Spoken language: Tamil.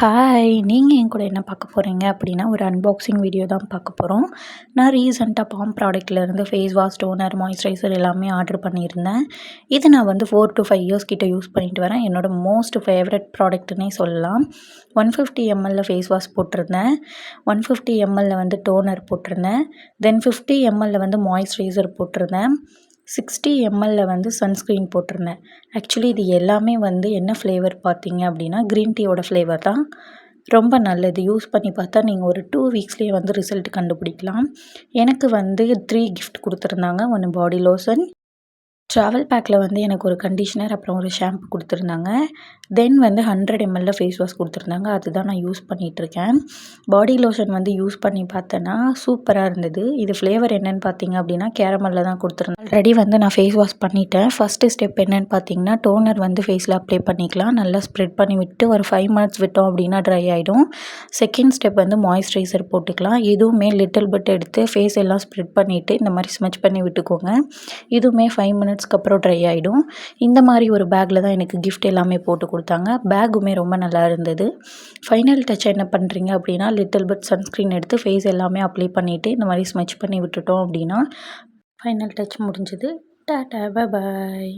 ஹாய்! நீங்க என் கூட என்ன பார்க்க போறீங்க அப்படின்னா, ஒரு அன்பாக்சிங் வீடியோ தான் பார்க்க போறோம். நான் ரீசென்ட்டா பாம் ப்ராடக்ட்லேருந்து ஃபேஸ் வாஷ், டோனர், மாய்ஸ்சரைசர் எல்லாமே ஆர்டர் பண்ணியிருந்தேன். இது நான் வந்து 4 to 5 இயர்ஸ் கிட்ட யூஸ் பண்ணிட்டு வரேன். என்னோட மோஸ்ட் ஃபேவரட் ப்ராடக்ட்னே சொல்லலாம். 150 mlல ஃபேஸ் வாஷ் போட்டிருந்தேன். 150 mlல வந்து டோனர் போட்டிருந்தேன். தென் 50 mlல வந்து மாய்ஸ்சரைசர் போட்டிருந்தேன். 60 mlல வந்து சன்ஸ்க்ரீன் போட்டிருந்தேன். ஆக்சுவலி இது எல்லாமே வந்து என்ன ஃப்ளேவர் பார்த்தீங்க அப்படின்னா, கிரீன் டீயோட ஃப்ளேவர் தான். ரொம்ப நல்லது. யூஸ் பண்ணி பார்த்தா நீங்க ஒரு 2 வீக்ஸ்லேயே வந்து ரிசல்ட் கண்டுபிடிக்கலாம். எனக்கு வந்து 3 கிஃப்ட் குடுத்துருந்தாங்க. 1 பாடி லோஷன், ட்ராவல் பேக்கில் வந்து எனக்கு ஒரு கண்டிஷனர், அப்புறம் ஒரு ஷாம்பு குடுத்துருந்தாங்க. தென் வந்து 100 mlல ஃபேஸ் வாஷ் குடுத்துருந்தாங்க. அதுதான் நான் யூஸ் பண்ணிகிட்ருக்கேன். பாடி லோஷன் வந்து யூஸ் பண்ணி பார்த்தேன்னா, சூப்பராக இருந்தது. இது ஃப்ளேவர் என்னன்னு பார்த்தீங்க அப்படின்னா, கேரமல்ல தான் குடுத்துருந்தாங்க. ஆல்ரெடி வந்து நான் ஃபேஸ் வாஷ் பண்ணிட்டேன். ஃபஸ்ட்டு ஸ்டெப் என்னன்னு பார்த்தீங்கன்னா, டோனர் வந்து ஃபேஸில் அப்ளை பண்ணிக்கலாம். நல்லா ஸ்ப்ரெட் பண்ணி விட்டு ஒரு 5 மினிட்ஸ் விட்டோம் அப்படின்னா ட்ரை ஆகிடும். செகண்ட் ஸ்டெப் வந்து மாய்ஸ்சரைசர் போட்டுக்கலாம். இதுவுமே லிட்டில் பிட் எடுத்து ஃபேஸ் எல்லாம் ஸ்ப்ரெட் பண்ணிவிட்டு இந்த மாதிரி ஸ்மச் பண்ணி விட்டுக்கோங்க. இதுவுமே 5 மினிட்ஸ்க்கு அப்புறம் ட்ரை ஆகிடும். இந்த மாதிரி ஒரு பேக்கில் தான் எனக்கு கிஃப்ட் எல்லாமே போட்டு கொடுத்தாங்க. பேக்குமே ரொம்ப நல்லா இருந்தது. ஃபைனல் டச் என்ன பண்ணுறீங்க அப்படின்னா, லிட்டில் பிட் சன்ஸ்க்ரீன் எடுத்து ஃபேஸ் எல்லாமே அப்ளை பண்ணிவிட்டு இந்த மாதிரி ஸ்மச் பண்ணி விட்டுட்டோம் அப்படின்னா ஃபைனல் டச் முடிஞ்சது. டாடா, பாய்.